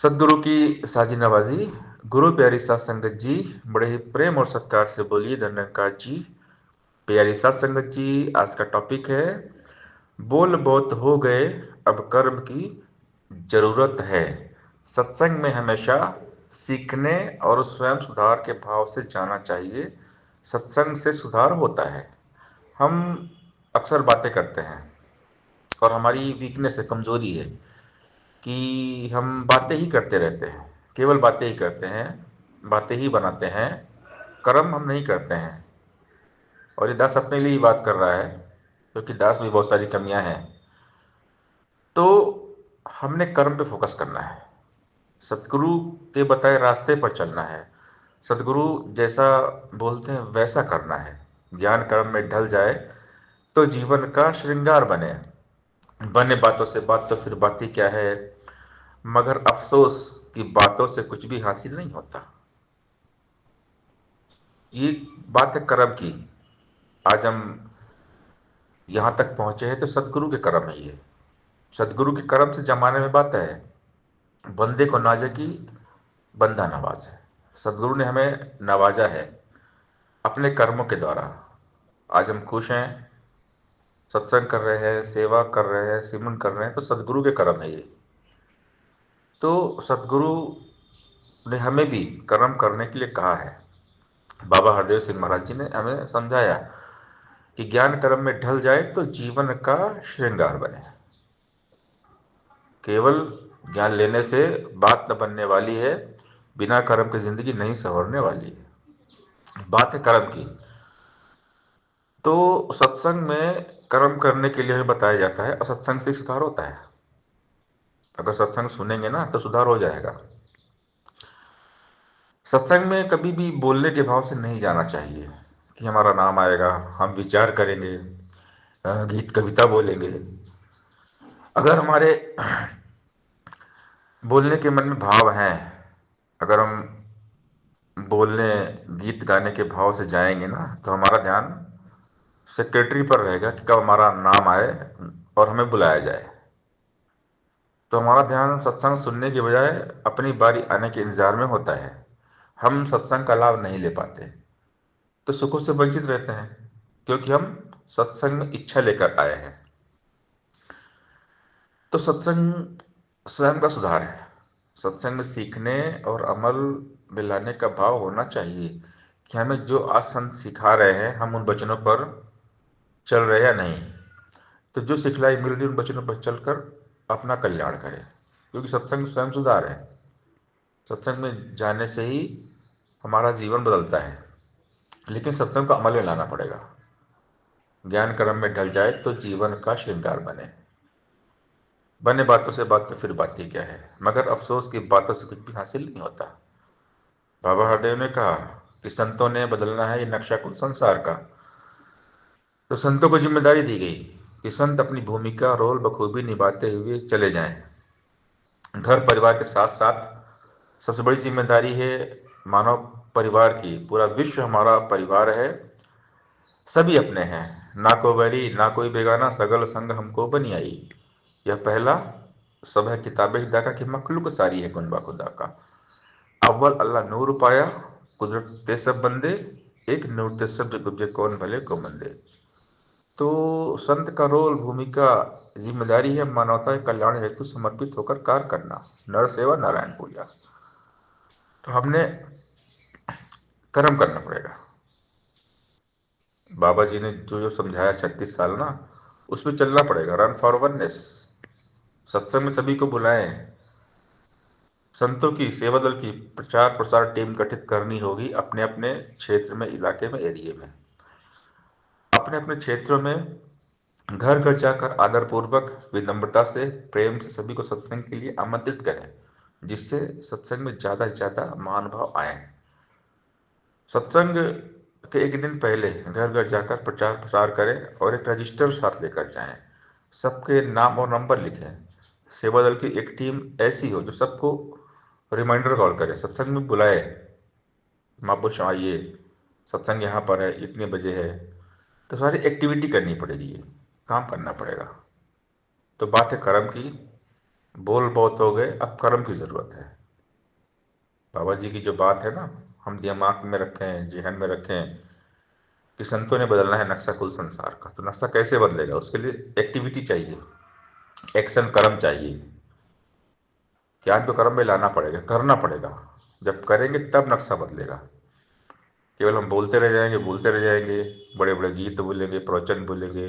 सदगुरु की साजी नवाजी। गुरु प्यारी सात संगत जी, बड़े ही प्रेम और सत्कार से बोलिए धन्यकार जी। प्यारी सात संगत जी, आज का टॉपिक है बोल बहुत हो गए, अब कर्म की जरूरत है। सत्संग में हमेशा सीखने और स्वयं सुधार के भाव से जाना चाहिए। सत्संग से सुधार होता है। हम अक्सर बातें करते हैं और हमारी वीकनेस है, कमजोरी है कि हम बातें ही करते रहते हैं, केवल बातें ही करते हैं, बातें ही बनाते हैं, कर्म हम नहीं करते हैं। और ये दास अपने लिए ही बात कर रहा है, क्योंकि दास भी बहुत सारी कमियां हैं। तो हमने कर्म पे फोकस करना है, सदगुरु के बताए रास्ते पर चलना है, सदगुरु जैसा बोलते हैं वैसा करना है। ज्ञान कर्म में ढल जाए तो जीवन का श्रृंगार बने। बने बातों से बात तो फिर बात ही क्या है, मगर अफसोस कि बातों से कुछ भी हासिल नहीं होता। ये बात है कर्म की। आज हम यहाँ तक पहुंचे हैं तो सदगुरु के कर्म है ये। सदगुरु के कर्म से जमाने में बात है, बंदे को नाजे की बंदा नवाज है। सदगुरु ने हमें नवाजा है अपने कर्मों के द्वारा। आज हम खुश हैं, सत्संग कर रहे हैं, सेवा कर रहे हैं, सिमरन कर रहे हैं, तो सदगुरु के कर्म है ये। तो सदगुरु ने हमें भी कर्म करने के लिए कहा है। बाबा हरदेव सिंह महाराज जी ने हमें समझाया कि ज्ञान कर्म में ढल जाए तो जीवन का श्रृंगार बने। केवल ज्ञान लेने से बात न बनने वाली है, बिना कर्म की जिंदगी नहीं संवरने वाली है। बात है कर्म की। तो सत्संग में कर्म करने के लिए हमें बताया जाता है और सत्संग से सुधार होता है। अगर सत्संग सुनेंगे ना तो सुधार हो जाएगा। सत्संग में कभी भी बोलने के भाव से नहीं जाना चाहिए कि हमारा नाम आएगा, हम विचार करेंगे, गीत कविता बोलेंगे। अगर हमारे बोलने के मन में भाव हैं, अगर हम बोलने गीत गाने के भाव से जाएंगे ना तो हमारा ध्यान सेक्रेटरी पर रहेगा कि कब हमारा नाम आए और हमें बुलाया जाए। तो हमारा ध्यान सत्संग सुनने के बजाय अपनी बारी आने के इंतजार में होता है। हम सत्संग का लाभ नहीं ले पाते, तो सुखों से वंचित रहते हैं, क्योंकि हम सत्संग में इच्छा लेकर आए हैं। तो सत्संग स्वयं का सुधार है। सत्संग में सीखने और अमल में लाने का भाव होना चाहिए कि हमें जो आज संत सिखा रहे हैं हम उन वचनों पर चल रहे हैं या नहीं। तो जो सिखलाई मिल रही उन वचनों पर चलकर अपना कल्याण करें, क्योंकि सत्संग स्वयं सुधार है। सत्संग में जाने से ही हमारा जीवन बदलता है, लेकिन सत्संग को अमल में लाना पड़ेगा। ज्ञान कर्म में ढल जाए तो जीवन का श्रृंगार बने। बने बातों से बात तो फिर बात ही क्या है, मगर अफसोस की बातों से कुछ भी हासिल नहीं होता। बाबा हरदेव ने कहा कि संतों ने बदलना है ये नक्शा कुल संसार का। तो संतों को जिम्मेदारी दी गई कि संत अपनी भूमिका रोल बखूबी निभाते हुए चले जाएं। घर परिवार के साथ साथ सबसे बड़ी जिम्मेदारी है मानव परिवार की। पूरा विश्व हमारा परिवार है, सभी अपने हैं, ना को बैरी ना कोई बेगाना, सगल संग हमको बनी आई। यह पहला सब है किताबे हिदा का कि मखलूक सारी है कुनबा खुदा का। अव्वल अल्लाह नूर पाया, कुदरत ते सब बंदे, एक नूर ते सब जग उपजे कौन भले को मंदे। तो संत का रोल, भूमिका, जिम्मेदारी है मानवता के कल्याण हेतु समर्पित होकर कार्य करना। नर सेवा नारायण पूजा। तो हमने कर्म करना पड़ेगा। बाबा जी ने जो जो समझाया 36 साल ना, उसमें चलना पड़ेगा। Run for oneness. सत्संग में सभी को बुलाएं। संतों की सेवा दल की प्रचार प्रसार टीम गठित करनी होगी अपने अपने क्षेत्र में, इलाके में, एरिया में। अपने अपने क्षेत्रों में घर घर जाकर आदर पूर्वक, विनम्रता से, प्रेम से सभी को सत्संग के लिए आमंत्रित करें, जिससे सत्संग में ज्यादा से ज्यादा महानुभाव आए। सत्संग के एक दिन पहले घर घर जाकर प्रचार प्रसार करें और एक रजिस्टर साथ लेकर जाएं। सबके नाम और नंबर लिखें। सेवा दल की एक टीम ऐसी हो जो सबको रिमाइंडर कॉल करे, सत्संग में बुलाए, महापुरुष आइए, सत्संग यहाँ पर है, इतने बजे है। तो सारी एक्टिविटी करनी पड़ेगी, ये काम करना पड़ेगा। तो बात है कर्म की। बोल बहुत हो गए, अब कर्म की जरूरत है। बाबा जी की जो बात है ना, हम दिमाग में रखें, जेहन में रखें कि संतों ने बदलना है नक्शा कुल संसार का। तो नक्शा कैसे बदलेगा? उसके लिए एक्टिविटी चाहिए, एक्शन, कर्म चाहिए। ज्ञान को कर्म में लाना पड़ेगा, करना पड़ेगा। जब करेंगे तब नक्शा बदलेगा। केवल हम बोलते रह जाएंगे, बोलते रह जाएंगे, बड़े बड़े गीत बोलेंगे, प्रवचन बोलेंगे,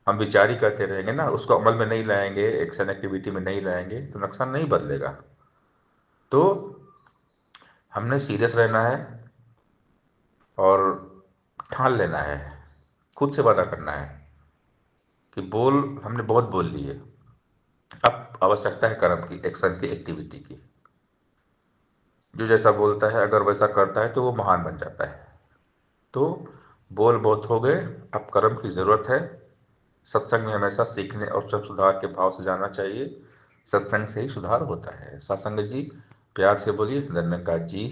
हम विचार ही करते रहेंगे ना, उसको अमल में नहीं लाएंगे, एक्शन एक्टिविटी में नहीं लाएंगे, तो नक्शा नहीं बदलेगा। तो हमने सीरियस रहना है और ठान लेना है, खुद से वादा करना है कि बोल हमने बहुत बोल लिए, अब आवश्यकता है कर्म की, एक्शन की, एक्टिविटी की। जो जैसा बोलता है अगर वैसा करता है तो वो महान बन जाता है। तो बोल बहुत हो गए, अब कर्म की जरूरत है। सत्संग में हमेशा सीखने और स्वयं सुधार के भाव से जाना चाहिए। सत्संग से ही सुधार होता है। सत्संग जी, प्यार से बोलिए धन्यवाद जी।